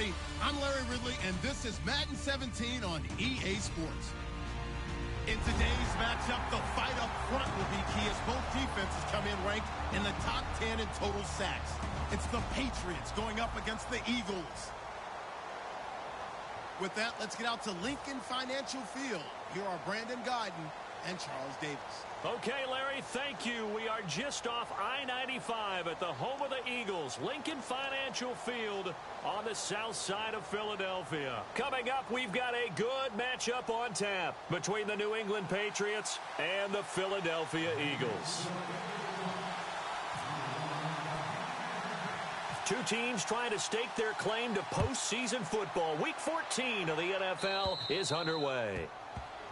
everybody. I'm Larry Ridley, and this is Madden 17 on EA Sports. In today's matchup, the fight up front will be key as both defenses come in ranked in the top 10 in total sacks. It's the Patriots going up against the Eagles. With that, let's get out to Lincoln Financial Field. Here are Brandon Guyton and Charles Davis. Okay, Larry, thank you. We are just off I-95 at the home of the Eagles, Lincoln Financial Field on the south side of Philadelphia. Coming up, we've got a good matchup on tap between the New England Patriots and the Philadelphia Eagles. Two teams trying to stake their claim to postseason football. Week 14 of the NFL is underway.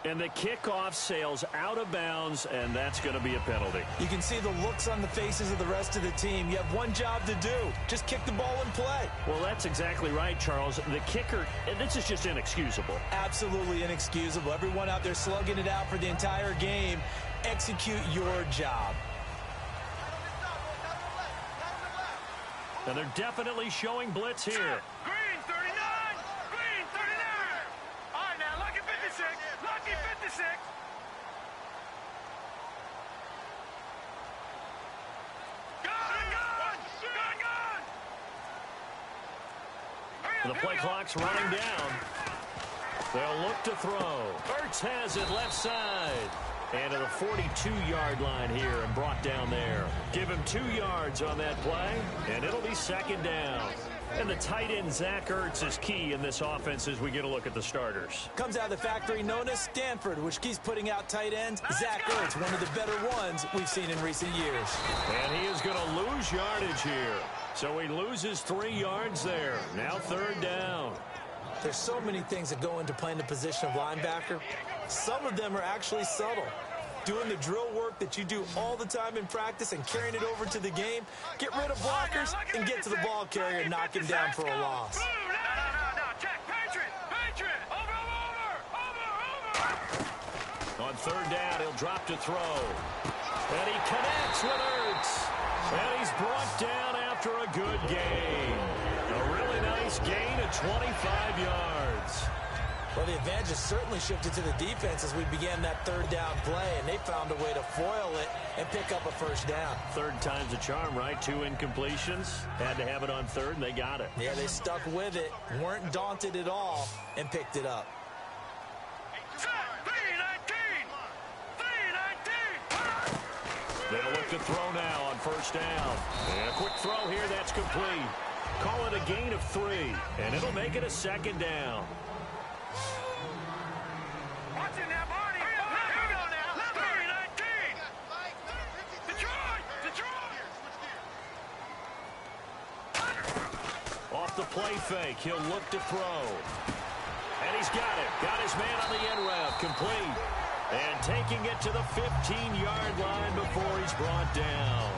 And the kickoff sails out of bounds, and that's going to be a penalty. You can see the looks on the faces of the rest of the team. You have one job to do. Just kick the ball and play. Well, that's exactly right, Charles. The kicker, and this is just inexcusable. Absolutely inexcusable. Everyone out there slugging it out for the entire game. Execute your job. And they're definitely showing blitz here. Green 39! Green 39! All right, now, lucky 56! Lucky 56! The play clock's running down. They'll look to throw. Ertz has it left side. And to the 42-yard line here and brought down there. Give him 2 yards on that play, and it'll be second down. And the tight end, Zach Ertz, is key in this offense as we get a look at the starters. Comes out of the factory known as Stanford, which keeps putting out tight ends. Zach Ertz, one of the better ones we've seen in recent years. And he is going to lose yardage here. So he loses 3 yards there. Now third down. There's so many things that go into playing the position of linebacker. Some of them are actually subtle. Doing the drill work that you do all the time in practice and carrying it over to the game. Get rid of blockers and get to the ball carrier and knock him down for a loss. No, check. Patriot! Over! On third down, he'll drop to throw. And he connects with Ertz. And he's brought down after a good gain. A really nice gain of 25 yards. Well, the advantage has certainly shifted to the defense as we began that third down play, and they found a way to foil it and pick up a first down. Third time's a charm, right? 2 incompletions. Had to have it on third, and they got it. Yeah, they stuck with it, weren't daunted at all, and picked it up. They'll look to throw now on first down. And a quick throw here, that's complete. Call it a gain of 3, and it'll make it a second down. Watch it now, Barney. Here we go now. 3-19. Detroit. Off the play fake, he'll look to throw. And he's got it. Got his man on the end route, complete. And taking it to the 15-yard line before he's brought down.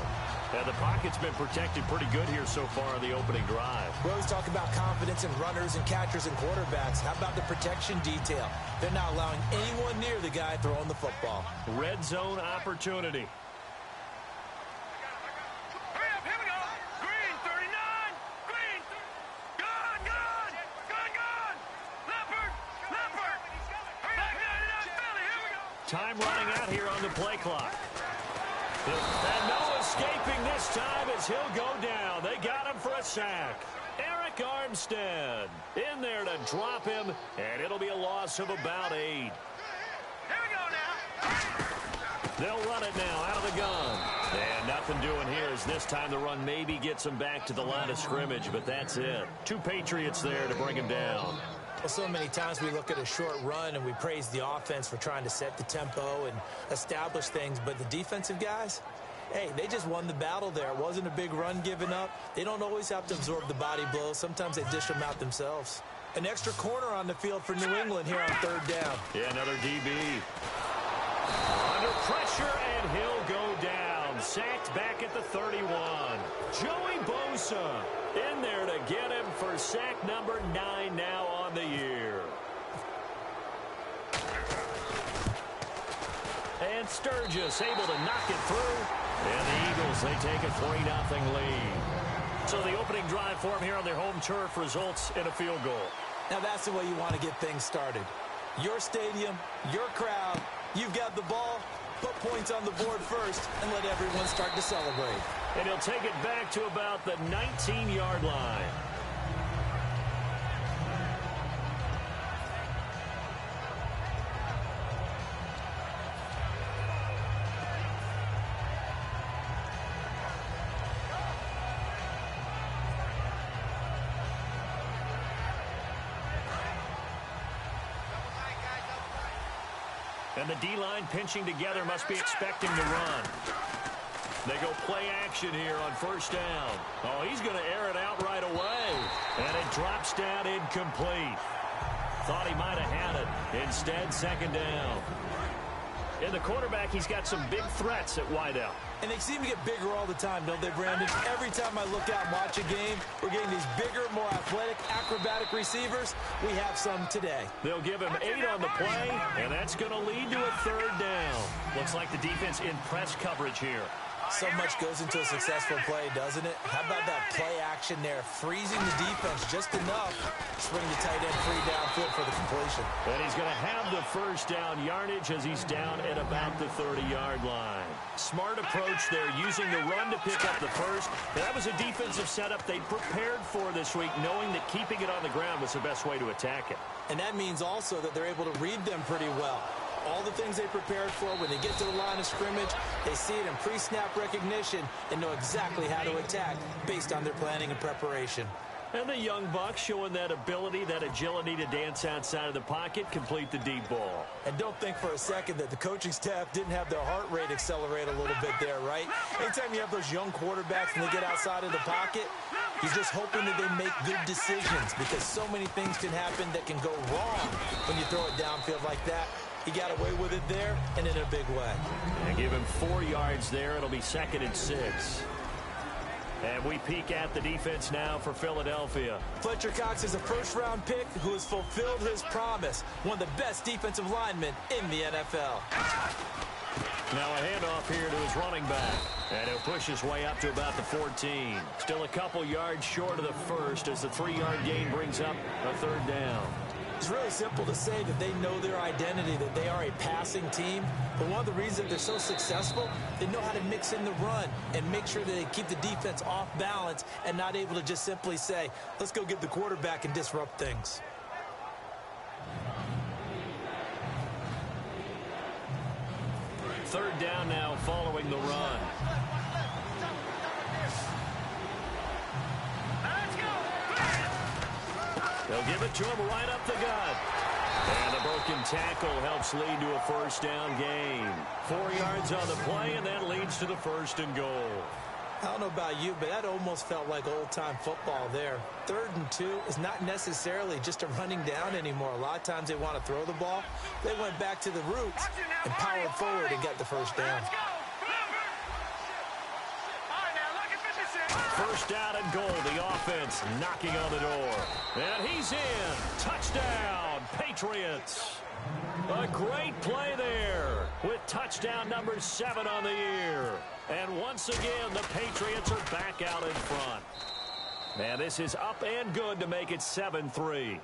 Now, the pocket's been protected pretty good here so far on the opening drive. We always talk about confidence in runners and catchers and quarterbacks. How about the protection detail? They're not allowing anyone near the guy throwing the football. Red zone opportunity. Hurry up, here we go. Green 39. Green. Gone. Leopard. Back 99 Philly, here we go. Time running out here on the play clock. And no escaping this time as he'll go down. They got him for a sack. Eric Armstead in there to drop him, and it'll be a loss of about 8. Here we go now. They'll run it now out of the gun. And nothing doing here as this time the run maybe gets him back to the line of scrimmage, but that's it. 2 Patriots there to bring him down. Well, so many times we look at a short run and we praise the offense for trying to set the tempo and establish things, but the defensive guys, hey, they just won the battle there. It wasn't a big run given up. They don't always have to absorb the body blows. Sometimes they dish them out themselves. An extra corner on the field for New England here on third down. Yeah, another DB. Under pressure, and he'll go down. Sacked back at the 31. Joey Bosa in there to get him for sack number 9 now on the year. And Sturgis able to knock it through. And the Eagles, they take a 3-0 lead. So the opening drive for him here on their home turf results in a field goal. Now that's the way you want to get things started. Your stadium, your crowd, you've got the ball, put points on the board first, and let everyone start to celebrate. And he'll take it back to about the 19-yard line. And the D-line pinching together must be expecting to run. They go play action here on first down. Oh, he's going to air it out right away. And it drops down incomplete. Thought he might have had it. Instead, second down. In the quarterback, he's got some big threats at wideout. And they seem to get bigger all the time, don't they, Brandon? Every time I look out and watch a game, we're getting these bigger, more athletic, acrobatic receivers. We have some today. They'll give him 8 on the play, and that's going to lead to a third down. Looks like the defense in press coverage here. So much goes into a successful play, doesn't it? How about that play action there, freezing the defense just enough to bring the tight end free downfield for the completion. And he's going to have the first down yardage as he's down at about the 30-yard line. Smart approach there, using the run to pick up the first. That was a defensive setup they prepared for this week, knowing that keeping it on the ground was the best way to attack it. And that means also that they're able to read them pretty well. All the things they prepared for, when they get to the line of scrimmage, they see it in pre-snap recognition and know exactly how to attack based on their planning and preparation. And the young buck showing that ability, that agility to dance outside of the pocket, complete the deep ball. And don't think for a second that the coaching staff didn't have their heart rate accelerate a little bit there, right? Anytime you have those young quarterbacks and they get outside of the pocket, you're just hoping that they make good decisions, because so many things can happen that can go wrong when you throw it downfield like that. He got away with it there and in a big way. And give him 4 yards there. It'll be 2nd and 6. And we peek at the defense now for Philadelphia. Fletcher Cox is a first-round pick who has fulfilled his promise. One of the best defensive linemen in the NFL. Now a handoff here to his running back. And he'll push his way up to about the 14. Still a couple yards short of the first as the 3-yard gain brings up a third down. It's really simple to say that they know their identity, that they are a passing team. But one of the reasons they're so successful, they know how to mix in the run and make sure that they keep the defense off balance and not able to just simply say, let's go get the quarterback and disrupt things. Third down now following the run. They'll give it to him right up the gut. And the broken tackle helps lead to a first down gain. 4 yards on the play, and that leads to the 1st and goal. I don't know about you, but that almost felt like old-time football there. 3rd and 2 is not necessarily just a running down anymore. A lot of times they want to throw the ball. They went back to the roots and powered forward and got the first down. First down and goal. The offense knocking on the door. And he's in. Touchdown, Patriots. A great play there with touchdown number 7 on the year. And once again, the Patriots are back out in front. Man, this is up and good to make it 7-3.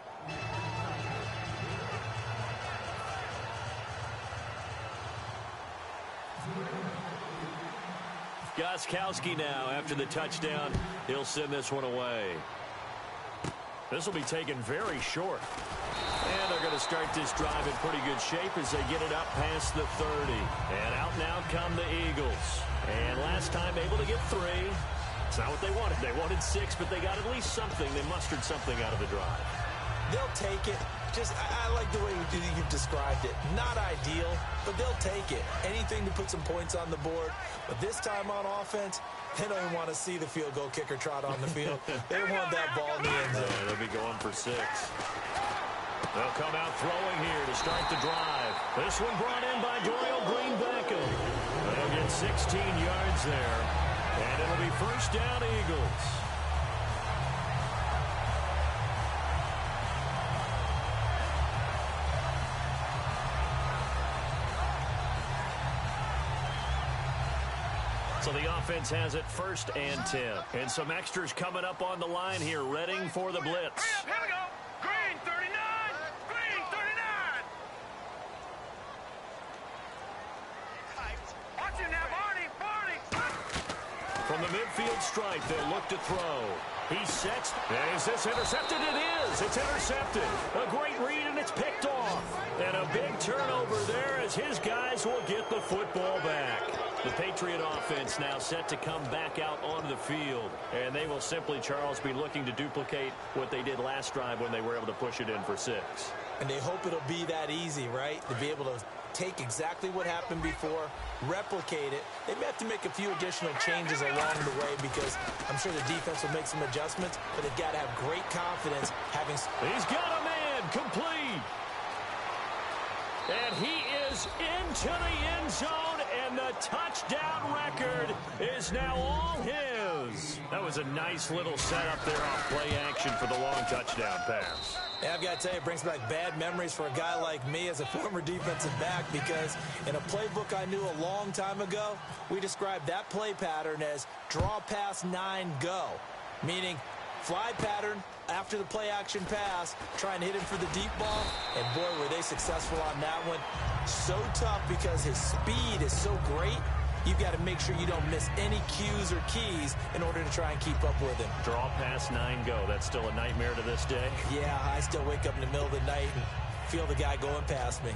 Gostkowski now after the touchdown. He'll send this one away. This will be taken very short. And they're going to start this drive in pretty good shape as they get it up past the 30. And out now come the Eagles. And last time able to get 3. It's not what they wanted. They wanted 6, but they got at least something. They mustered something out of the drive. They'll take it. I like the way you've described it. Not ideal, but they'll take it. Anything to put some points on the board. But this time on offense, they don't even want to see the field goal kicker trot on the field. They want that ball in the end zone. Yeah, they'll be going for 6. They'll come out throwing here to start the drive. This one brought in by Doyle Green-Beckham. They'll get 16 yards there. And it'll be first down, Eagles. So the offense has it 1st and 10. And some extras coming up on the line here, readying for the blitz. Here we go. Green 39. Green 39. Watch him now, Barney. Barney. From the midfield stripe, they'll look to throw. He sets. Is this intercepted? It is. It's intercepted. A great read, and it's picked off. And a big turnover there as his guys will get the football back. The Patriot offense now set to come back out onto the field. And they will simply, Charles, be looking to duplicate what they did last drive when they were able to push it in for 6. And they hope it'll be that easy, right? To be able to take exactly what happened before, replicate it. They may have to make a few additional changes along the way because I'm sure the defense will make some adjustments, but they've got to have great confidence having... He's got a man complete. And he is into the end zone, and the touchdown record is now all his. That was a nice little setup there off play action for the long touchdown pass. Yeah, I've got to tell you, it brings back bad memories for a guy like me as a former defensive back because in a playbook I knew a long time ago, we described that play pattern as draw pass 9 go, meaning fly pattern after the play action pass, trying to hit him for the deep ball, and boy, were they successful on that one. So tough because his speed is so great. You've got to make sure you don't miss any cues or keys in order to try and keep up with him. Draw pass 9 go. That's still a nightmare to this day. Yeah, I still wake up in the middle of the night and feel the guy going past me.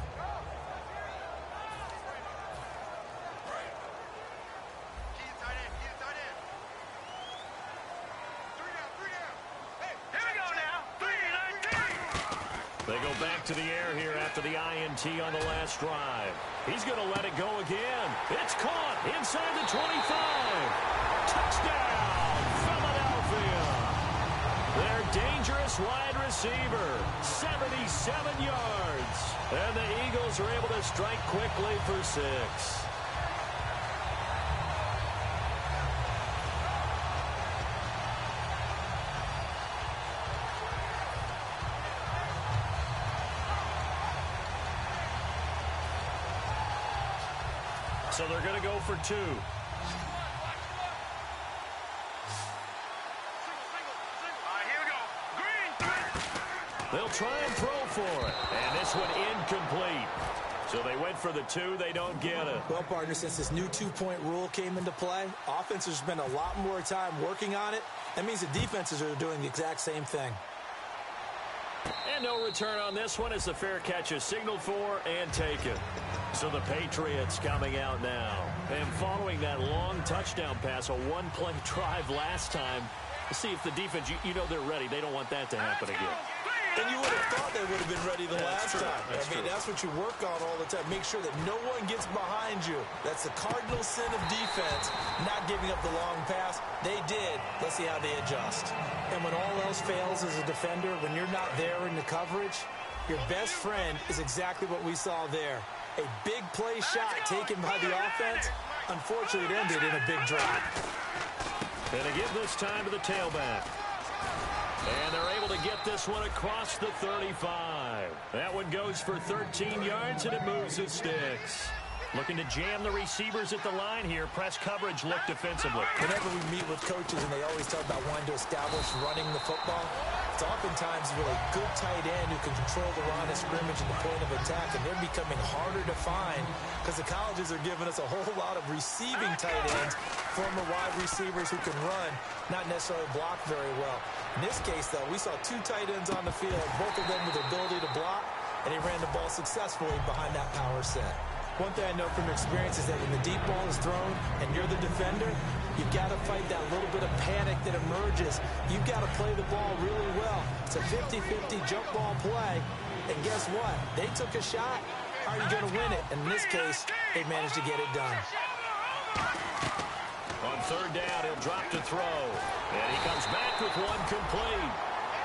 They go back to the air here after the INT on the last drive. He's going to let it go again. It's caught inside the 25. Touchdown, Philadelphia. Their dangerous wide receiver, 77 yards. And the Eagles are able to strike quickly for 6. So they're going to go for 2. They'll try and throw for it. And this one incomplete. So they went for the 2. They don't get it. Well, partner, since this new 2-point rule came into play, offenses spend a lot more time working on it. That means the defenses are doing the exact same thing. And no return on this one as the fair catch is signaled for and taken. So the Patriots coming out now. And following that long touchdown pass, a one-play drive last time, to see if the defense, you know they're ready. They don't want that to happen again. And you would have thought they would have been ready the last time. That's what you work on all the time. Make sure that no one gets behind you. That's the cardinal sin of defense, not giving up the long pass. They did. Let's see how they adjust. And when all else fails as a defender, when you're not there in the coverage, your best friend is exactly what we saw there. A big play shot taken by the offense. Unfortunately, it ended in a big drop. And they give this time to the tailback. And they're able to get this one across the 35. That one goes for 13 yards, and it moves the sticks. Looking to jam the receivers at the line here. Press coverage look defensively. Whenever we meet with coaches, and they always talk about wanting to establish running the football, it's oftentimes with a good tight end who can control the line of scrimmage and the point of attack, and they're becoming harder to find because the colleges are giving us a whole lot of receiving tight ends, former wide receivers who can run, not necessarily block very well. In this case, though, we saw 2 tight ends on the field, both of them with the ability to block, and he ran the ball successfully behind that power set. One thing I know from experience is that when the deep ball is thrown and you're the defender, you've got to fight that little bit of panic that emerges. You've got to play the ball really well. It's a 50-50 jump ball play. And guess what? They took a shot. How are you going to win it? And in this case, they managed to get it done. On 3rd down, he'll drop to throw. And he comes back with one complete.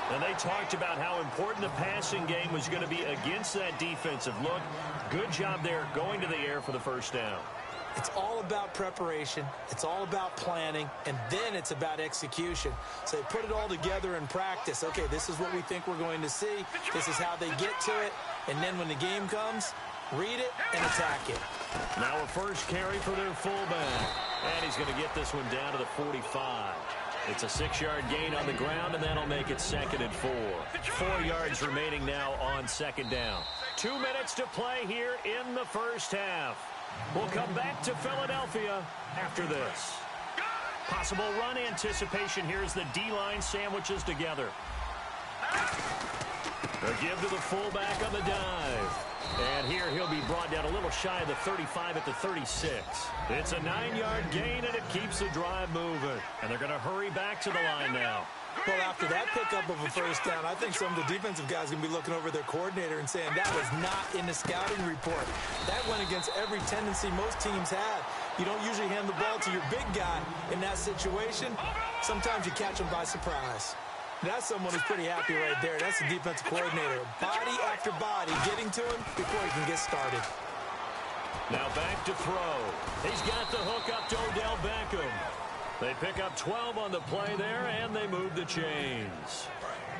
And they talked about how important the passing game was going to be against that defensive look. Good job there going to the air for the 1st down. It's all about preparation. It's all about planning. And then it's about execution. So they put it all together in practice. Okay, this is what we think we're going to see. This is how they get to it. And then when the game comes, Read it and attack it. Now a first carry for their fullback. And he's going to get this one down to the 45. It's a 6-yard gain on the ground, and that'll make it 2nd and 4. 4 yards remaining now on 2nd down. 2 minutes to play here in the first half. We'll come back to Philadelphia after this. Possible run anticipation here as the D-line sandwiches together. A give to the fullback on the dive. And here he'll be brought down a little shy of the 35 at the 36. It's a 9-yard gain, and it keeps the drive moving. And they're going to hurry back to the line now. Well, after that pickup of a first down, I think some of the defensive guys are going to be looking over their coordinator and saying that was not in the scouting report. That went against every tendency most teams have. You don't usually hand the ball to your big guy in that situation. Sometimes you catch him by surprise. That's someone who's pretty happy right there. That's the defensive coordinator. Body after body getting to him before he can get started. Now back to throw. He's got the hook up to Odell Beckham. They pick up 12 on the play there, and they move the chains.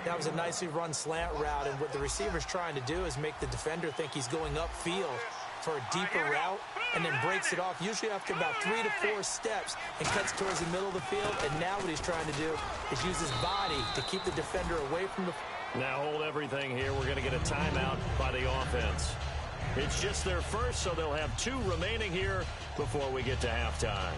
That was a nicely run slant route, and what the receiver's trying to do is make the defender think he's going upfield for a deeper route, and then breaks it off, usually after about 3 to 4 steps, and cuts towards the middle of the field. And now what he's trying to do is use his body to keep the defender away from the... Now hold everything here. We're going to get a timeout by the offense. It's just their first, so they'll have 2 remaining here before we get to halftime.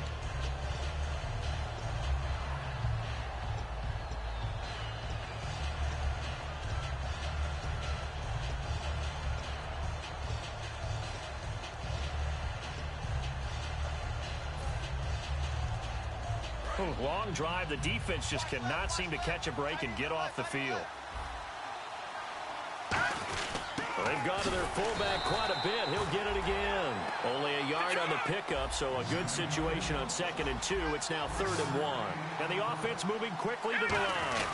Long drive. The defense just cannot seem to catch a break and get off the field. Well, they've gone to their fullback quite a bit. He'll get it again. Only a yard on the pickup, so a good situation on 2nd and 2. It's now 3rd and 1. And the offense moving quickly to the line.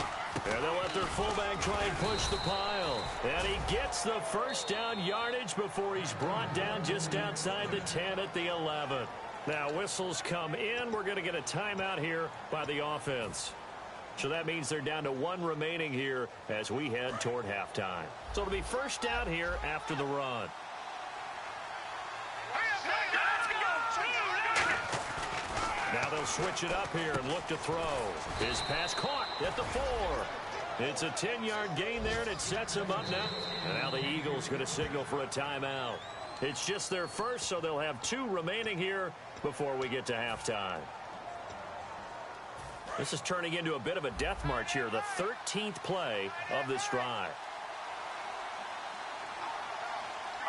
And they'll let their fullback try and push the pile. And he gets the first down yardage before he's brought down just outside the 10 at the 11. Now whistles come in. We're going to get a timeout here by the offense. So that means they're down to 1 remaining here as we head toward halftime. So it'll be first down here after the run. Now they'll switch it up here and look to throw. His pass caught at the 4. It's a 10-yard gain there, and it sets him up now. And now the Eagles going to signal for a timeout. It's just their first, so they'll have 2 remaining here before we get to halftime. This is turning into a bit of a death march here, the 13th play of this drive.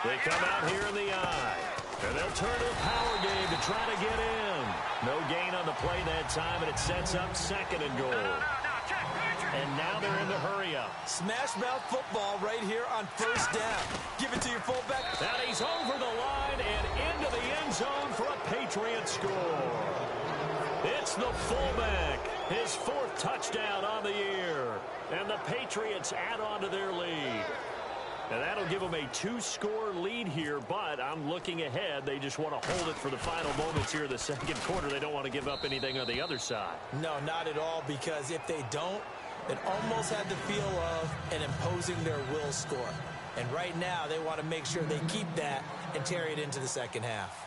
They come out here in the eye, and they'll turn to a power game to try to get in. No gain on the play that time, and it sets up 2nd and goal. And now they're in the hurry-up. Smash mouth football right here on first down. Give it to your fullback. And he's over the line and into the end zone for a Patriot score. It's the fullback, his 4th touchdown on the year. And the Patriots add on to their lead. And that'll give them a 2-score lead here, but I'm looking ahead. They just want to hold it for the final moments here in the 2nd quarter. They don't want to give up anything on the other side. No, not at all, because if they don't, it almost had the feel of an imposing their will score. And right now, they want to make sure they keep that and carry it into the second half.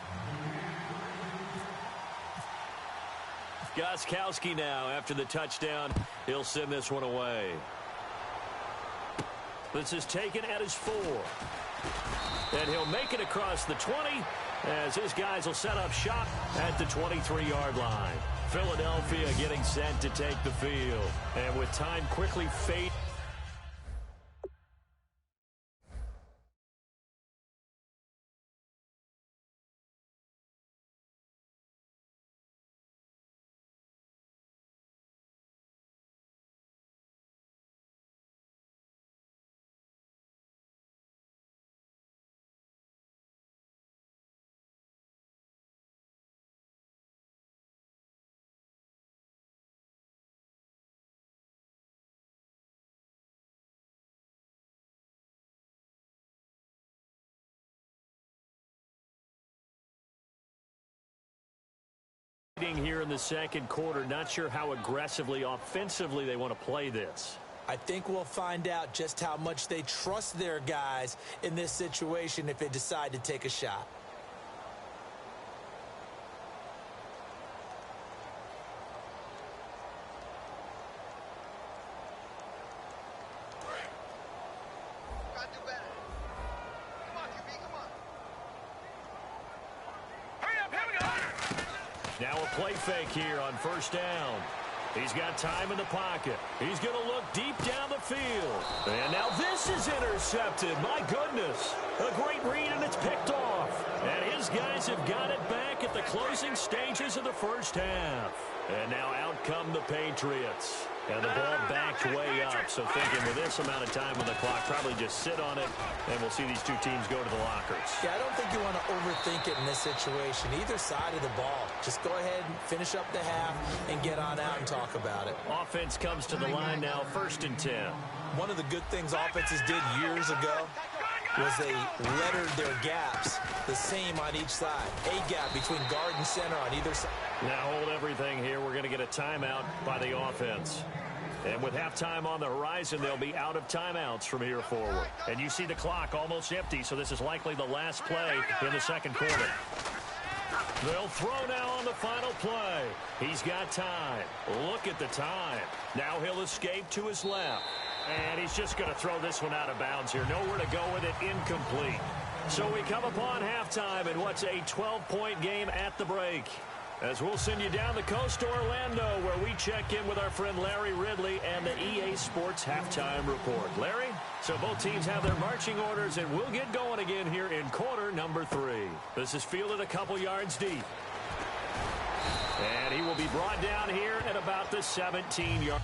Gostkowski now, after the touchdown, he'll send this one away. This is taken at his 4. And he'll make it across the 20 as his guys will set up shop at the 23-yard line. Philadelphia getting set to take the field. And with time quickly fading. Here in the 2nd quarter, not sure how aggressively, offensively they want to play this. I think we'll find out just how much they trust their guys in this situation if they decide to take a shot. Now a play fake here on first down. He's got time in the pocket. He's going to look deep down the field. And now this is intercepted. My goodness. A great read, and it's picked off. And his guys have got it back at the closing stages of the first half. And now out come the Patriots. And the ball backed way up. So thinking with this amount of time on the clock, probably just sit on it, and we'll see these two teams go to the lockers. Yeah, I don't think you want to overthink it in this situation. Either side of the ball. Just go ahead and finish up the half and get on out and talk about it. Offense comes to the line now, 1st and 10. One of the good things offenses did years ago was they lettered their gaps the same on each side. A gap between guard and center on either side. Now hold everything here. We're going to get a timeout by the offense. And with halftime on the horizon, they'll be out of timeouts from here forward. And you see the clock almost empty, so this is likely the last play in the second quarter. They'll throw now on the final play. He's got time. Look at the time. Now he'll escape to his left. And he's just going to throw this one out of bounds here. Nowhere to go with it. Incomplete. So we come upon halftime in what's a 12-point game at the break. As we'll send you down the coast to Orlando, where we check in with our friend Larry Ridley and the EA Sports Halftime Report. Larry, so both teams have their marching orders, and we'll get going again here in quarter number 3. This is fielded a couple yards deep. And he will be brought down here at about the 17-yard.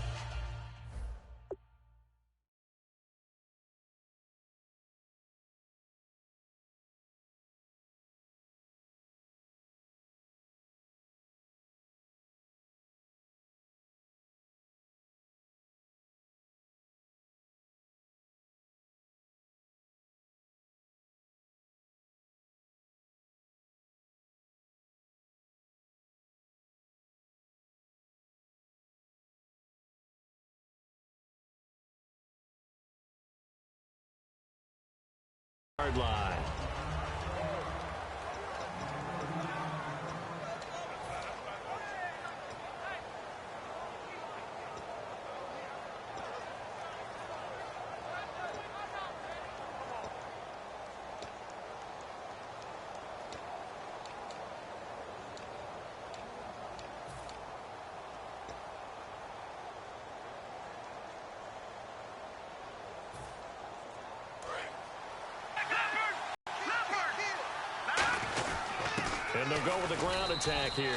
Line. And they'll go with the ground attack here.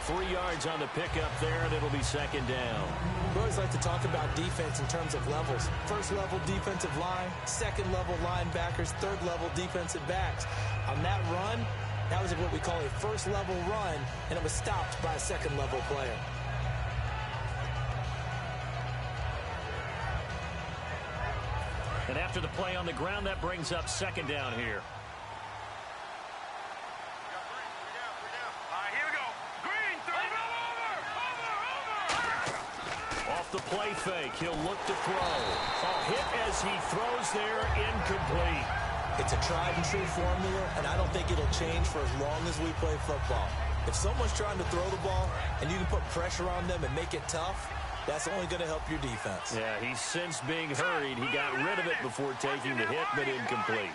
3 yards on the pickup there, and it'll be second down. We always like to talk about defense in terms of levels. First level defensive line, second level linebackers, third level defensive backs. On that run, that was what we call a first level run, and it was stopped by a second level player. And after the play on the ground, that brings up second down here. The play fake. He'll look to throw. A hit as he throws there, incomplete. It's a tried and true formula, and I don't think it'll change for as long as we play football. If someone's trying to throw the ball and you can put pressure on them and make it tough, that's only going to help your defense. Yeah, he's since being hurried. He got rid of it before taking the hit, but incomplete.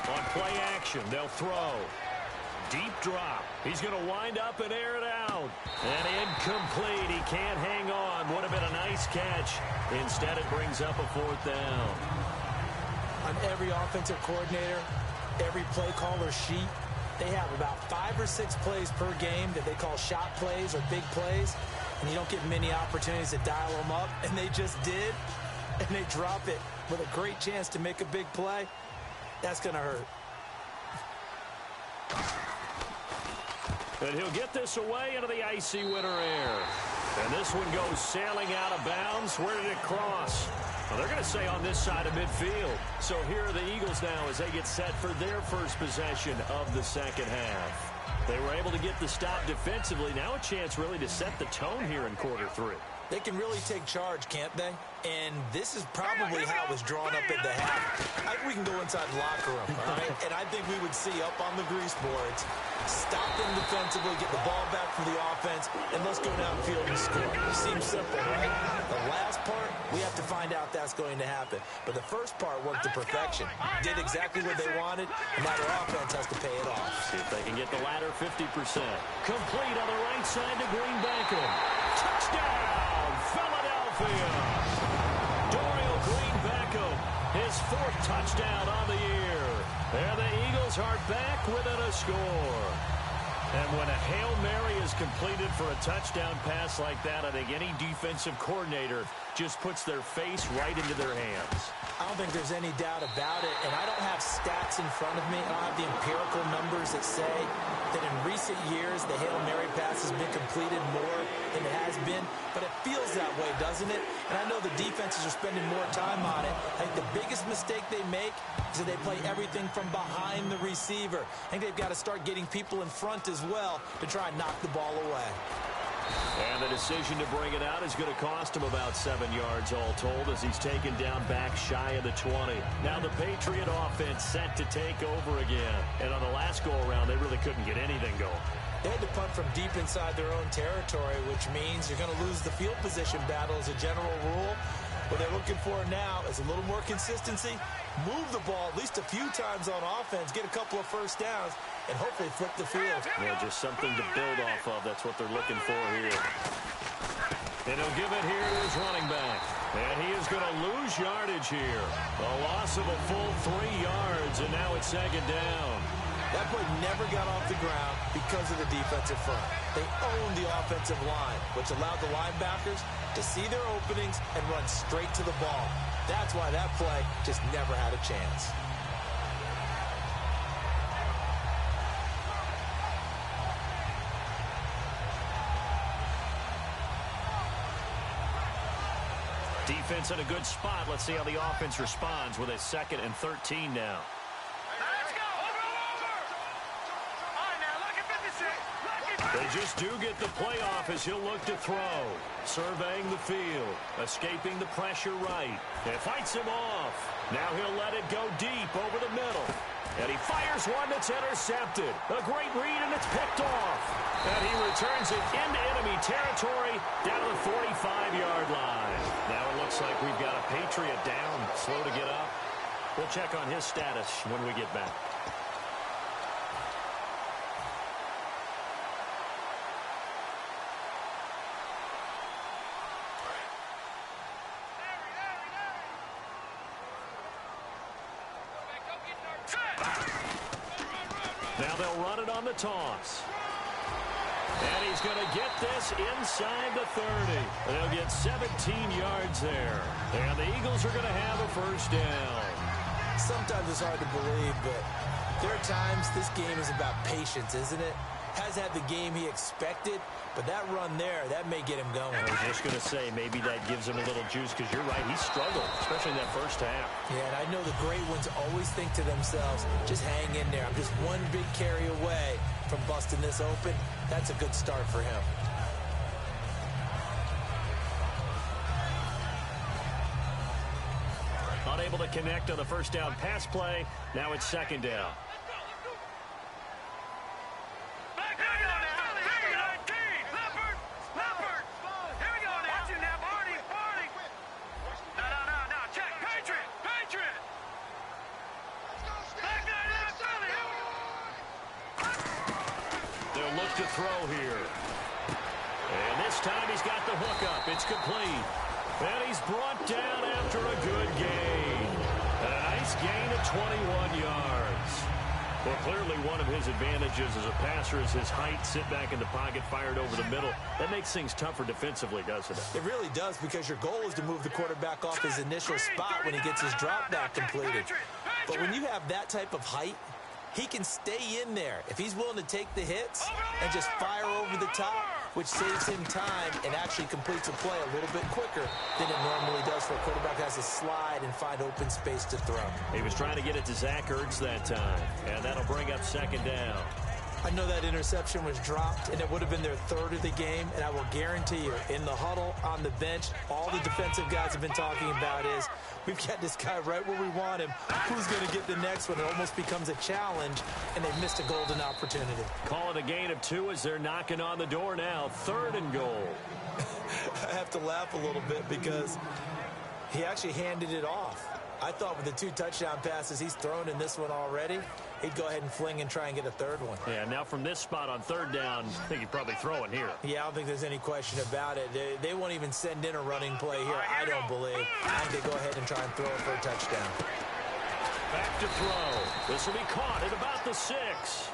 On play action, they'll throw. Deep drop. He's going to wind up and air it out. And incomplete. He can't hang on. Would have been a nice catch. Instead, it brings up a 4th down. On every offensive coordinator, every play caller sheet, they have about 5 or 6 plays per game that they call shot plays or big plays. And you don't get many opportunities to dial them up. And they just did. And they drop it with a great chance to make a big play. That's going to hurt. And he'll get this away into the icy winter air. And this one goes sailing out of bounds. Where did it cross? Well, they're going to say on this side of midfield. So here are the Eagles now as they get set for their first possession of the second half. They were able to get the stop defensively. Now a chance really to set the tone here in quarter three. They can really take charge, can't they? And this is probably how it was drawn up at the half. I think we can go inside the locker room, all right? And I think we would see up on the grease boards, stop them defensively, get the ball back from the offense, and let's go downfield and score. It seems simple, right? The last part, we have to find out that's going to happen. But the first part worked to perfection. Did exactly what they wanted, and now their offense has to pay it off. See if they can get the latter 50%. Complete on the right side to Green Beckham. Touchdown, Philadelphia. Dorial Green Beckham, his fourth touchdown on the year. And the Eagles are back within a score. And when a Hail Mary is completed for a touchdown pass like that, I think any defensive coordinator just puts their face right into their hands. I don't think there's any doubt about it, and I don't have stats in front of me. I don't have the empirical numbers that say that in recent years the Hail Mary pass has been completed more than it has been, but it feels that way, doesn't it? And I know the defenses are spending more time on it. I think the biggest mistake they make is that they play everything from behind the receiver. I think they've got to start getting people in front as well to try and knock the ball away. And the decision to bring it out is going to cost him about 7 yards all told as he's taken down back shy of the 20. Now the Patriot offense set to take over again. And on the last go-around, they really couldn't get anything going. They had to punt from deep inside their own territory, which means you're going to lose the field position battle as a general rule. What they're looking for now is a little more consistency, move the ball at least a few times on offense, get a couple of first downs, and hopefully flip the field. Yeah, just something to build off of. That's what they're looking for here. And he'll give it here to his running back. And he is going to lose yardage here. A loss of a full 3 yards, and now it's second down. That play never got off the ground because of the defensive front. They owned the offensive line, which allowed the linebackers to see their openings and run straight to the ball. That's why that play just never had a chance. Defense in a good spot. Let's see how the offense responds with a 2nd and 13 now. They just do get the playoff as he'll look to throw. Surveying the field. Escaping the pressure right. And fights him off. Now he'll let it go deep over the middle. And he fires one that's intercepted. A great read, and it's picked off. And he returns it into enemy territory down to the 45-yard line. Now it looks like we've got a Patriot down, slow to get up. We'll check on his status when we get back. Now they'll run it on the toss. And he's going to get this inside the 30. They'll get 17 yards there. And the Eagles are going to have a first down. Sometimes it's hard to believe, but there are times this game is about patience, isn't it? Has had the game he expected, but that run there, that may get him going. I was just going to say, maybe that gives him a little juice, because you're right, he struggled, especially in that first half. Yeah, and I know the great ones always think to themselves, just hang in there. I'm just one big carry away from busting this open. That's a good start for him. Unable to connect on the first down pass play. Now it's second down. To throw here. And this time he's got the hook up. It's complete. And he's brought down after a good gain. And a nice gain of 21 yards. Well, clearly one of his advantages as a passer is his height. Sit back in the pocket, fired over the middle. That makes things tougher defensively, doesn't it? It really does, because your goal is to move the quarterback off his initial spot when he gets his drop back completed. But when you have that type of height, he can stay in there. If he's willing to take the hits and just fire over the top, which saves him time and actually completes a play a little bit quicker than it normally does for a quarterback who has to slide and find open space to throw. He was trying to get it to Zach Ertz that time, and that'll bring up second down. I know that interception was dropped, and it would have been their third of the game, and I will guarantee you, in the huddle, on the bench, all the defensive guys have been talking about is, we've got this guy right where we want him. Who's going to get the next one? It almost becomes a challenge, and they've missed a golden opportunity. Call it a gain of 2 as they're knocking on the door now. 3rd and goal. I have to laugh a little bit because he actually handed it off. I thought with the 2 touchdown passes he's thrown in this one already, he'd go ahead and fling and try and get a 3rd one. Yeah, now from this spot on 3rd down, I think he'd probably throw it here. Yeah, I don't think there's any question about it. They won't even send in a running play here, I don't believe. I think they go ahead and try and throw it for a touchdown. Back to throw. This will be caught at about the 6.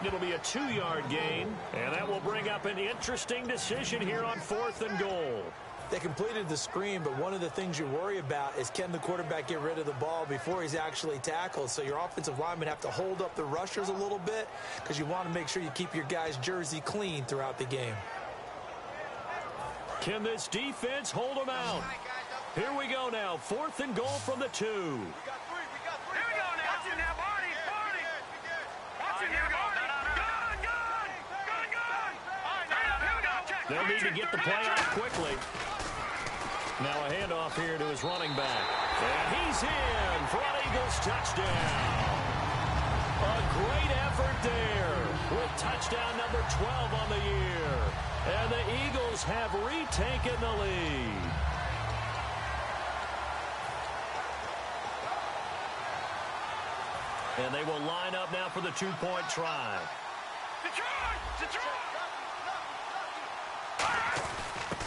It'll be a 2-yard gain, and that will bring up an interesting decision here on 4th and goal. They completed the screen, but one of the things you worry about is can the quarterback get rid of the ball before he's actually tackled? So your offensive linemen have to hold up the rushers a little bit because you want to make sure you keep your guy's jersey clean throughout the game. Can this defense hold them out? Here we go now. 4th and goal from the 2. Here we go now. Watch it now, Barney. Watch it now, Barney. Gun. All right, now, here we go. They'll need to get the play off quickly. Now a handoff here to his running back. And he's in for an Eagles touchdown. A great effort there with touchdown number 12 on the year. And the Eagles have retaken the lead. And they will line up now for the 2-point try. Detroit!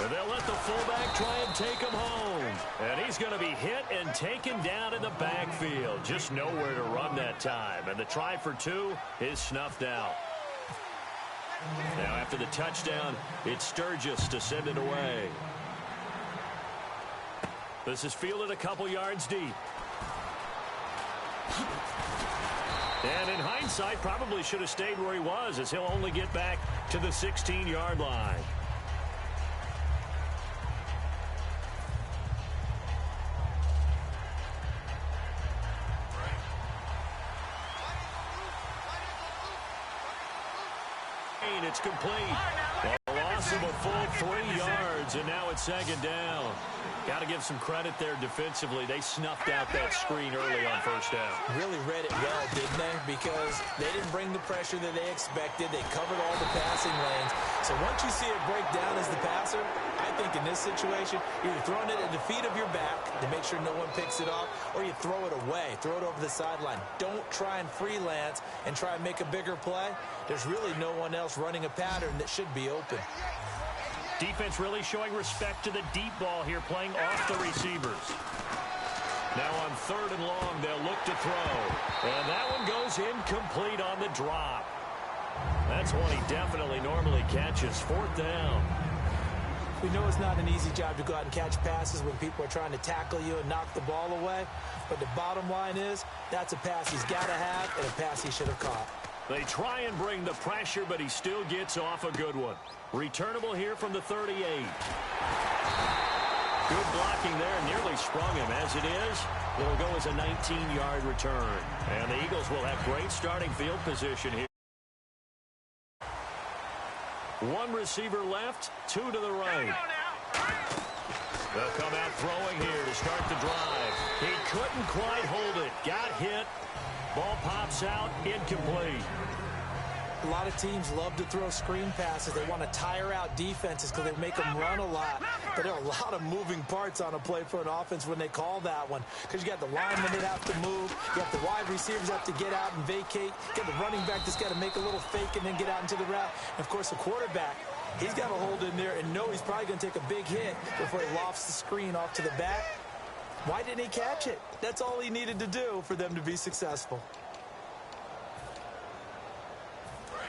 And they'll let the fullback try and take him home. And he's going to be hit and taken down in the backfield. Just nowhere to run that time. And the try for 2 is snuffed out. Now after the touchdown, it's Sturgis to send it away. This is fielded a couple yards deep. And in hindsight, probably should have stayed where he was, as he'll only get back to the 16-yard line. It's complete. A loss of a full 3 yards, and now it's second down. Got to give some credit there defensively. They snuffed out that screen early on first down. Really read it well, didn't they? Because they didn't bring the pressure that they expected. They covered all the passing lanes. So once you see it break down as the passer, I think in this situation, you're throwing it at the feet of your back to make sure no one picks it off, or you throw it away, throw it over the sideline. Don't try and freelance and try and make a bigger play. There's really no one else running a pattern that should be open. Defense really showing respect to the deep ball here, playing off the receivers. Now on 3rd and long, they'll look to throw. And that one goes incomplete on the drop. That's one he definitely normally catches. 4th down. We know it's not an easy job to go out and catch passes when people are trying to tackle you and knock the ball away. But the bottom line is, that's a pass he's got to have and a pass he should have caught. They try and bring the pressure, but he still gets off a good one. Returnable here from the 38. Good blocking there, nearly sprung him. As it is, it'll go as a 19-yard return. And the Eagles will have great starting field position here. 1 receiver left, 2 to the right. They'll come out throwing here to start the drive. He couldn't quite hold it. Got hit. Ball pops out, incomplete. A lot of teams love to throw screen passes. They want to tire out defenses because they make them run a lot. But there are a lot of moving parts on a play for an offense when they call that one. Because you got the linemen that have to move. You got the wide receivers that have to get out and vacate. You got the running back that's got to make a little fake and then get out into the route. And, of course, the quarterback, he's got to hold in there and know he's probably going to take a big hit before he lofts the screen off to the back. Why didn't he catch it? That's all he needed to do for them to be successful.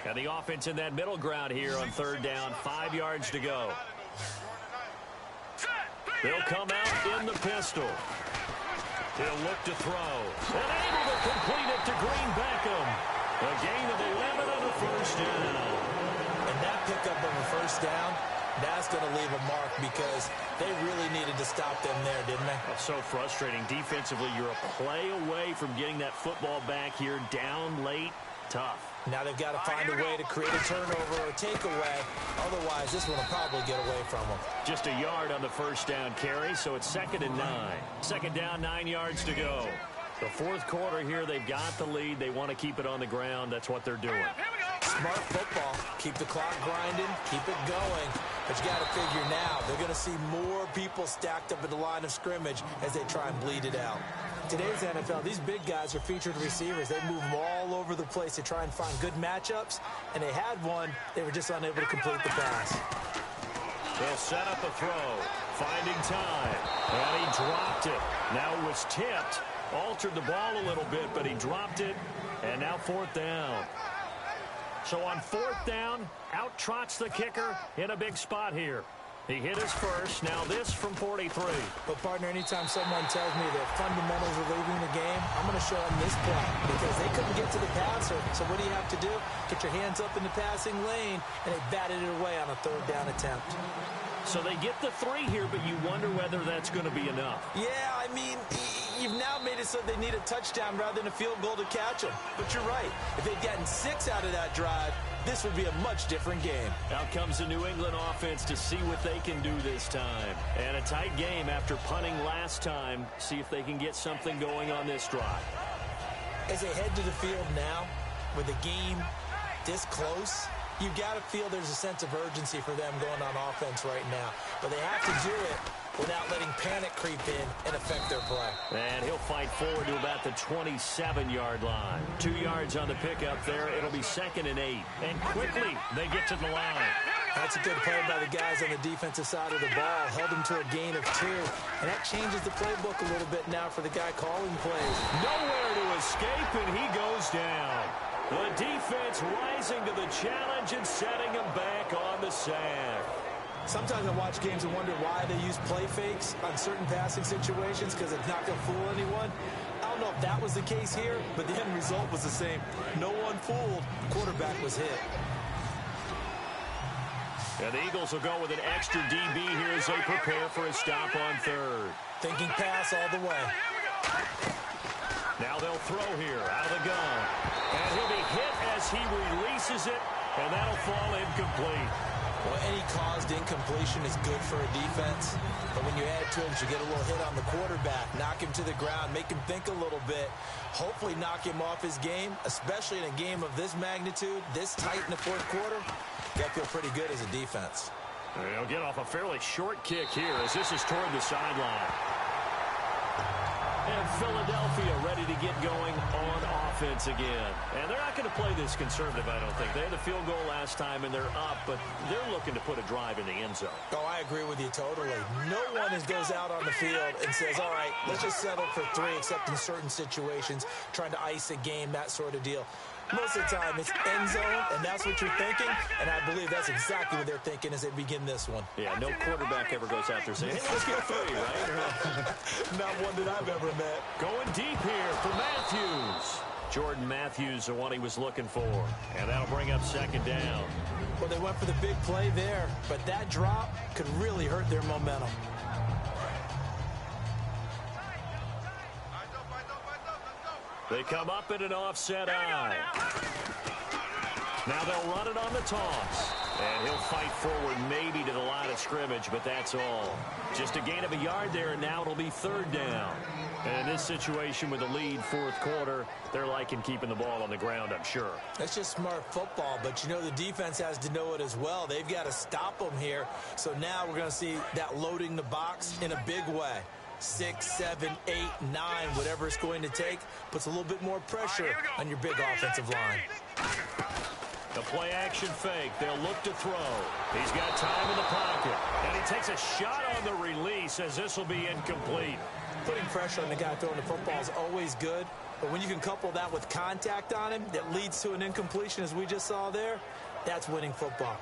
And the offense in that middle ground here on 3rd down, 5 yards to go. They'll come out in the pistol. He'll look to throw. And able to complete it to Green Beckham. A gain of 11 on the first down. And that pickup of a first down, that's going to leave a mark because they really needed to stop them there, didn't they? That's so frustrating. Defensively, you're a play away from getting that football back here, down late, tough. Now they've got to find a way to create a turnover or a takeaway. Otherwise, this one will probably get away from them. Just a yard on the first down carry, so it's 2nd and 9. 2nd down, 9 yards to go. The fourth quarter here, they've got the lead. They want to keep it on the ground. That's what they're doing. Smart football. Keep the clock grinding. Keep it going. But you got to figure now, they're going to see more people stacked up at the line of scrimmage as they try and bleed it out. Today's NFL, these big guys are featured receivers. They move them all over the place to try and find good matchups. And they had one. They were just unable to complete the pass. They'll set up a throw. Finding time. And he dropped it. Now it was tipped. Altered the ball a little bit, but he dropped it. And now 4th down. So on 4th down, out trots the kicker in a big spot here. He hit his first. Now this from 43. But, partner, anytime someone tells me that fundamentals are leaving the game, I'm going to show them this play because they couldn't get to the passer. So what do you have to do? Get your hands up in the passing lane, and they batted it away on a 3rd down attempt. So they get the 3 here, but you wonder whether that's going to be enough. Yeah, I mean, you've now made it so they need a touchdown rather than a field goal to catch them. But you're right. If they'd gotten 6 out of that drive, this would be a much different game. Out comes the New England offense to see what they can do this time. And a tight game after punting last time. See if they can get something going on this drive. As they head to the field now, with the game this close, you've got to feel there's a sense of urgency for them going on offense right now. But they have to do it without letting panic creep in and affect their play. And he'll fight forward to about the 27-yard line. 2 yards on the pickup there. It'll be 2nd and 8. And quickly, they get to the line. That's a good play by the guys on the defensive side of the ball. Held them to a gain of 2. And that changes the playbook a little bit now for the guy calling plays. Nowhere to escape, and he goes down. The defense rising to the challenge and setting him back on the sack. Sometimes I watch games and wonder why they use play fakes on certain passing situations because it's not going to fool anyone. I don't know if that was the case here, but the end result was the same. No one fooled. The quarterback was hit. And the Eagles will go with an extra DB here as they prepare for a stop on 3rd. Thinking pass all the way. Now they'll throw here out of the gun. And he'll be hit as he releases it, and that'll fall incomplete. Well, any caused incompletion is good for a defense. But when you add to it, you get a little hit on the quarterback, knock him to the ground, make him think a little bit, hopefully knock him off his game, especially in a game of this magnitude, this tight in the 4th quarter. You got to feel pretty good as a defense. They'll get off a fairly short kick here as this is toward the sideline. And Philadelphia ready to get going on offense again. And they're not going to play this conservative, I don't think. They had the field goal last time, and they're up, but they're looking to put a drive in the end zone. Oh, I agree with you totally. No one goes out on the field and says, all right, let's just settle for 3, except in certain situations, trying to ice a game, that sort of deal. Most of the time, it's end zone, and that's what you're thinking, and I believe that's exactly what they're thinking as they begin this one. Yeah, no quarterback ever goes out there saying, hey, let's get 3, right? Not one that I've ever met. Going deep here for Matthews. Jordan Matthews, the one he was looking for, and that'll bring up 2nd down. Well, they went for the big play there, but that drop could really hurt their momentum. They come up in an offset eye. Now they'll run it on the toss. And he'll fight forward maybe to the line of scrimmage, but that's all. Just a gain of a yard there, and now it'll be 3rd down. And in this situation with the lead 4th quarter, they're liking keeping the ball on the ground, I'm sure. That's just smart football, but you know the defense has to know it as well. They've got to stop them here. So now we're going to see that loading the box in a big way. 6, 7, 8, 9, whatever it's going to take, puts a little bit more pressure on your big offensive line. The play-action fake. They'll look to throw. He's got time in the pocket. And he takes a shot on the release as this will be incomplete. Putting pressure on the guy throwing the football is always good, but when you can couple that with contact on him that leads to an incompletion, as we just saw there, that's winning football.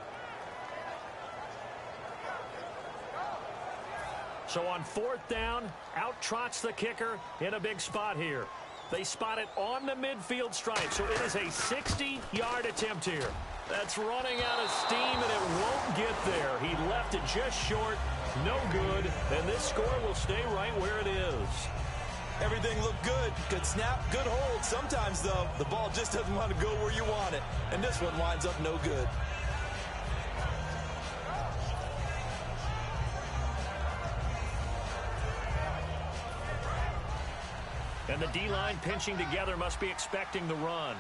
So on 4th down, out trots the kicker in a big spot here. They spot it on the midfield stripe, so it is a 60-yard attempt here. That's running out of steam, and it won't get there. He left it just short. No good. And this score will stay right where it is. Everything looked good. Good snap, good hold. Sometimes, though, the ball just doesn't want to go where you want it. And this one winds up no good. And the D-line pinching together must be expecting the run.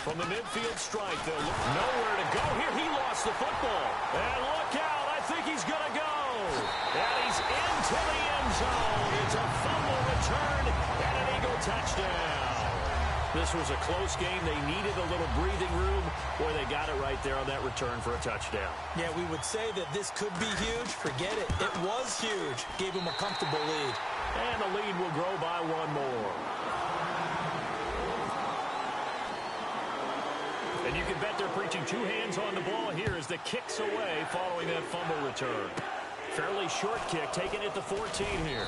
From the midfield strike, they'll look nowhere to go here. He lost the football. And look out. I think he's going to go. And he's into the end zone. It's a fumble return and an Eagle touchdown. This was a close game. They needed a little breathing room. Boy, they got it right there on that return for a touchdown. Yeah, we would say that this could be huge. Forget it. It was huge. Gave him a comfortable lead. And the lead will grow by one more. And you can bet they're preaching two hands on the ball here as the kick's away following that fumble return. Fairly short kick, taking it to 14 here.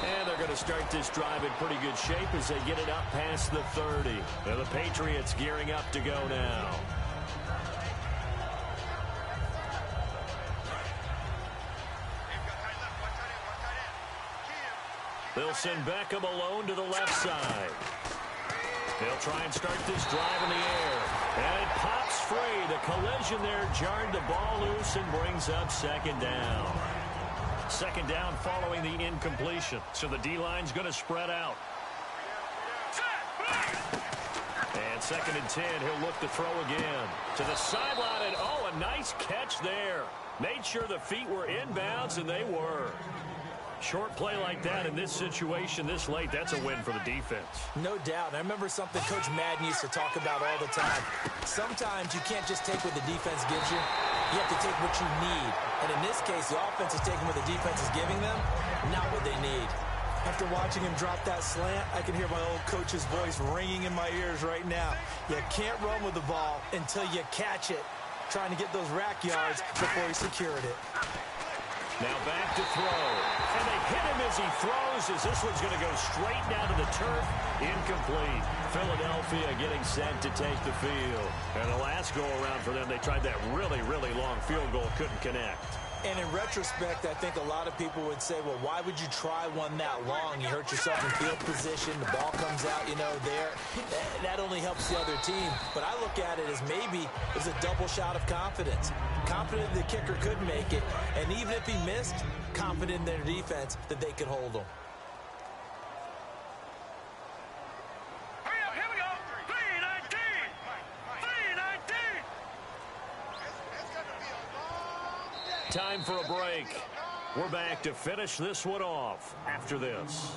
And they're going to start this drive in pretty good shape as they get it up past the 30. And the Patriots gearing up to go now. They'll send Beckham alone to the left side. They'll try and start this drive in the air. And it pops free. The collision there jarred the ball loose and brings up second down. Second down following the incompletion. So the D-line's going to spread out. And 2nd and 10, he'll look to throw again. To the sideline, and oh, a nice catch there. Made sure the feet were inbounds, and they were. Short play like that in this situation this late, that's a win for the defense. No doubt. I remember something Coach Madden used to talk about all the time. Sometimes you can't just take what the defense gives you. You have to take what you need. And in this case, the offense is taking what the defense is giving them, not what they need. After watching him drop that slant, I can hear my old coach's voice ringing in my ears right now. You can't run with the ball until you catch it. Trying to get those rack yards before he secured it. Now back to throw. And they hit him as he throws, as this one's going to go straight down to the turf. Incomplete. Philadelphia getting set to take the field. And the last go-around for them, they tried that really, really long field goal, couldn't connect. And in retrospect, I think a lot of people would say, well, why would you try one that long? You hurt yourself in field position. The ball comes out, there. That only helps the other team. But I look at it as maybe it was a double shot of confidence. Confident the kicker could make it. And even if he missed, confident in their defense that they could hold him. Here we go. 319. 319. Time for a break. We're back to finish this one off after this.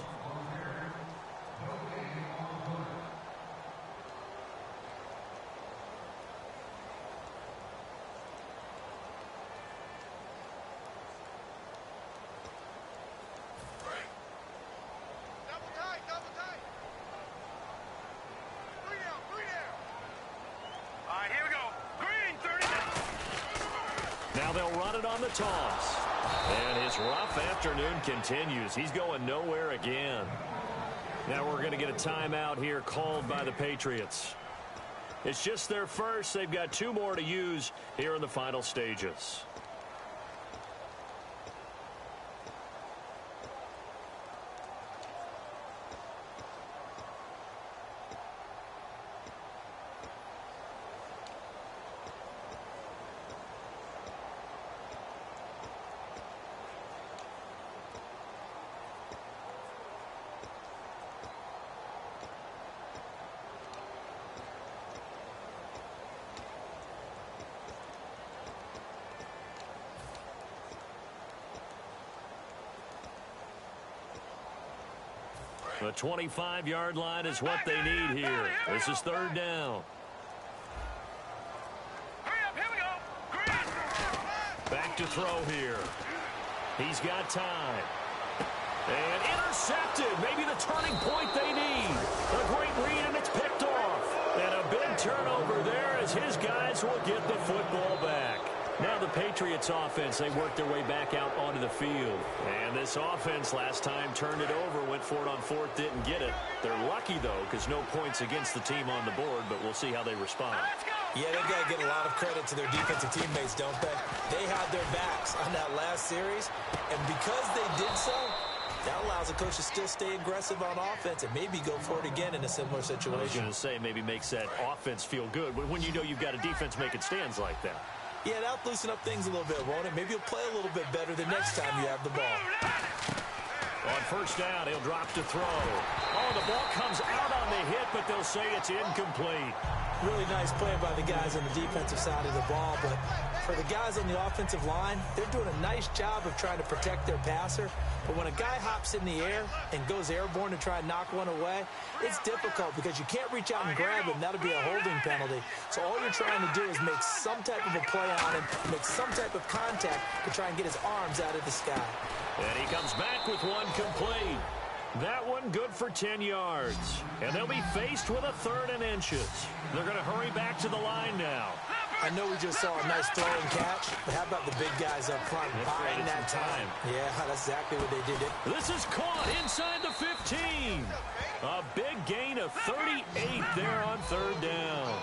Now they'll run it on the toss. And his rough afternoon continues. He's going nowhere again. Now we're going to get a timeout here called by the Patriots. It's just their first. They've got 2 more to use here in the final stages. The 25-yard line is what they need here. This is 3rd down. Back to throw here. He's got time. And intercepted. Maybe the turning point they need. A great read, and it's picked off. And a big turnover there as his guys will get the football back. Now the Patriots offense, they worked their way back out onto the field. And this offense last time turned it over, went for it on fourth, didn't get it. They're lucky, though, because no points against the team on the board, but we'll see how they respond. Yeah, they've got to get a lot of credit to their defensive teammates, don't they? They had their backs on that last series, and because they did so, that allows the coach to still stay aggressive on offense and maybe go for it again in a similar situation. I was going to say, maybe makes that offense feel good when you know you've got a defense making stands like that. Yeah, that'll loosen up things a little bit, won't it? Maybe you'll play a little bit better the next time you have the ball. On first down, he'll drop to throw. Oh, the ball comes out on the hit, but they'll say it's incomplete. Really nice play by the guys on the defensive side of the ball, but for the guys on the offensive line, they're doing a nice job of trying to protect their passer. But when a guy hops in the air and goes airborne to try and knock one away, it's difficult because you can't reach out and grab him. That'll be a holding penalty. So all you're trying to do is make some type of a play on him, make some type of contact to try and get his arms out of the sky. And he comes back with one complete. That one good for 10 yards. And they'll be faced with a 3rd and inches. They're going to hurry back to the line now. I know we just saw a nice throw and catch, but how about the big guys up front buying that time? Yeah, that's exactly what they did. This is caught inside the 15. A big gain of 38 there on 3rd down.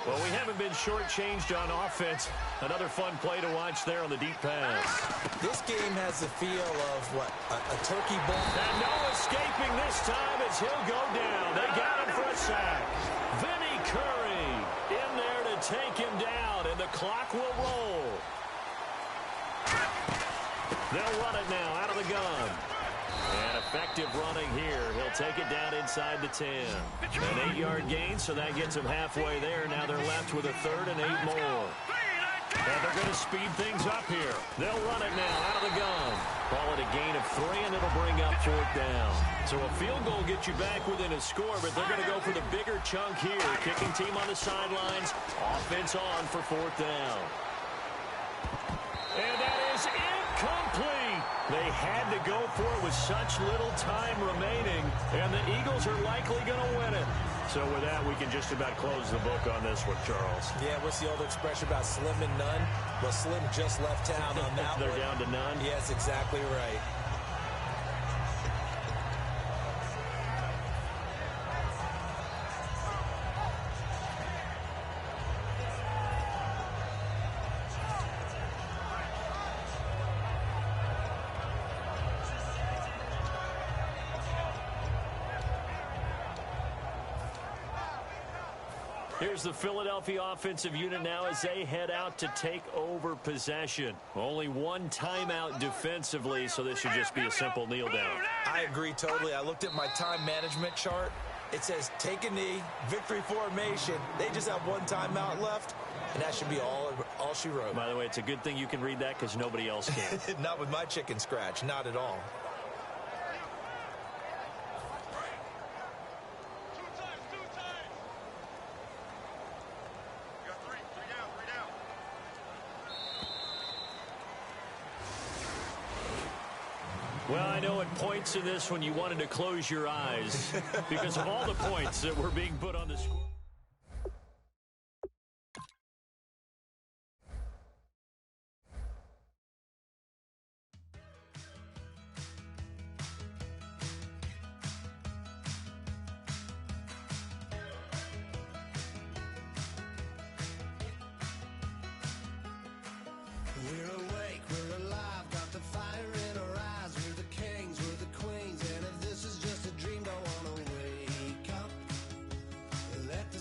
Well, we haven't been shortchanged on offense. Another fun play to watch there on the deep pass. This game has the feel of, what, a turkey bowl? And no escaping this time as he'll go down. They got him for a sack. Vinny Curry in there to take him down, and the clock will roll. They'll run it now out of the gun. And effective running here. He'll take it down inside the 10. An 8-yard gain, so that gets him halfway there. Now they're left with a 3rd and 8 more. And they're going to speed things up here. They'll run it now out of the gun. Call it a gain of 3, and it'll bring up 4th down. So a field goal gets you back within a score, but they're going to go for the bigger chunk here. Kicking team on the sidelines. Offense on for 4th down. And that is incomplete. They had to go for it with such little time remaining, and the Eagles are likely going to win it. So with that, we can just about close the book on this one, Charles. Yeah, what's the old expression about slim and none? Well, Slim just left town on that They're down to none? Yes, exactly right. Here's the Philadelphia offensive unit now as they head out to take over possession. Only one timeout defensively, so this should just be a simple kneel down. I agree totally. I looked at my time management chart. It says take a knee, victory formation. They just have one timeout left, and that should be all she wrote. By the way, it's a good thing you can read that because nobody else can. Not with my chicken scratch, not at all. Well, I know at points in this when you wanted to close your eyes because of all the points that were being put on the score. We're awake, we're alive, got the fire in our eyes. We're the kings, we're the queens, and if this is just a dream, don't wanna wake up. Let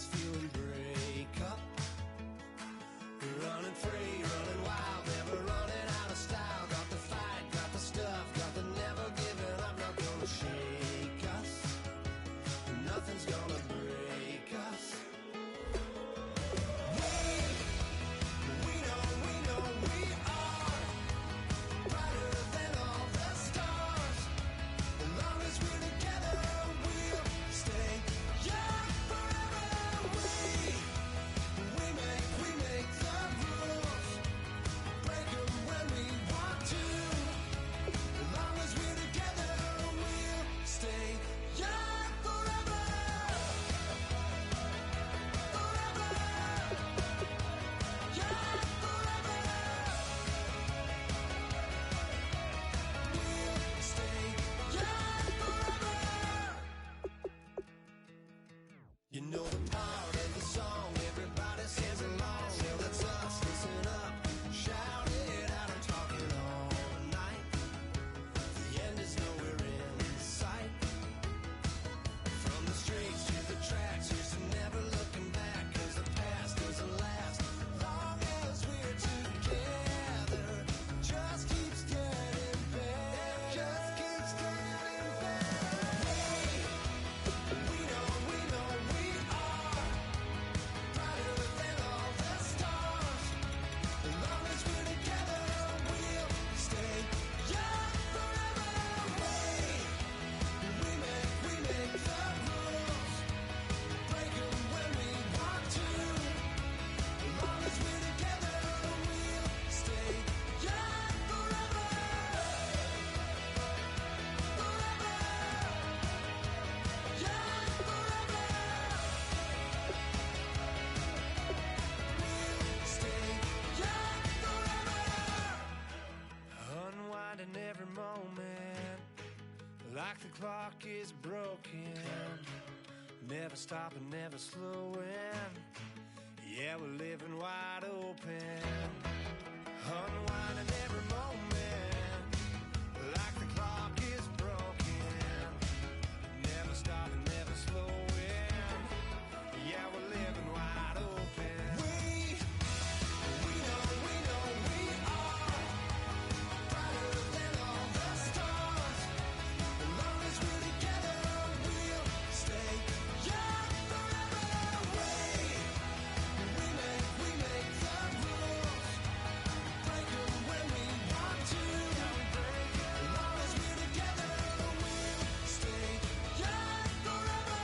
the clock is broken, never stopping, never slowing. Yeah, we're living wide open, unwinding every moment, like the clock is broken, never stopping, never slowing. Yeah, we're living wide open. We know we are brighter than all the stars. As long as we're together, we'll stay young forever. We make the rules, break them when we want to. As long as we're together, we'll stay young forever.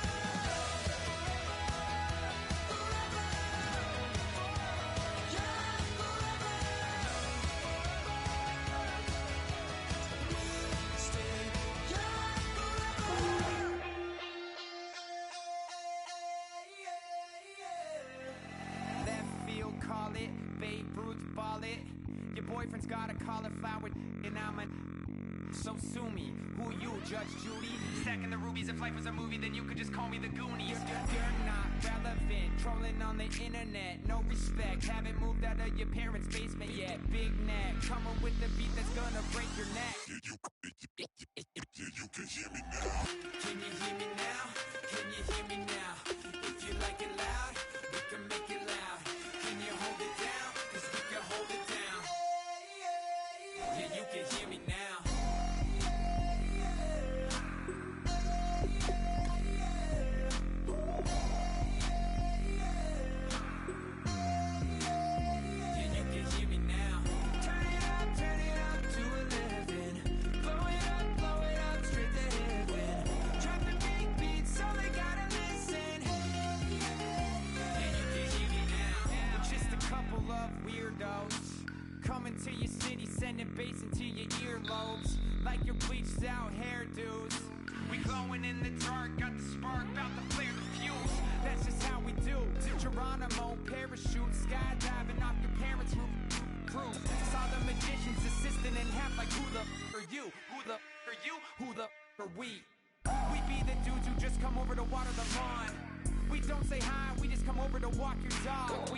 Left field, call it. Babe Ruth, ball it. Your boyfriend's got a cauliflower, and I'm a. So sue me. Who you, Judge Judy? Stacking the rubies. If life was a movie, then you could just call me the Goonies. You're not relevant. Trolling on the internet. No respect. Haven't moved out of your parents' basement yet. Big neck. Coming with the beat that's gonna break your neck. You can hear me now. Can you hear me now? Can you hear me now? If you like it loud, we can make it loud. Can you hold it down? 'Cause we can hold it down. Yeah, you can hear me now. Yeah, you can hear me now. Turn it up to 11. Blow it up straight to heaven. Drop the big beats, so they gotta listen. Yeah, you can hear me now. We're just a couple of weirdos coming to your city, sending bass into your earlobes like your bleached out hairdos. We glowing in the dark, got the spark, about to flare the fuse. That's just how we do. Geronimo, parachute, skydiving off your parents' roof. Saw the magician's assistant in half like who the are you? Who the are you? Who the are we? We be the dudes who just come over to water the lawn. We don't say hi, we just come over to walk your dog.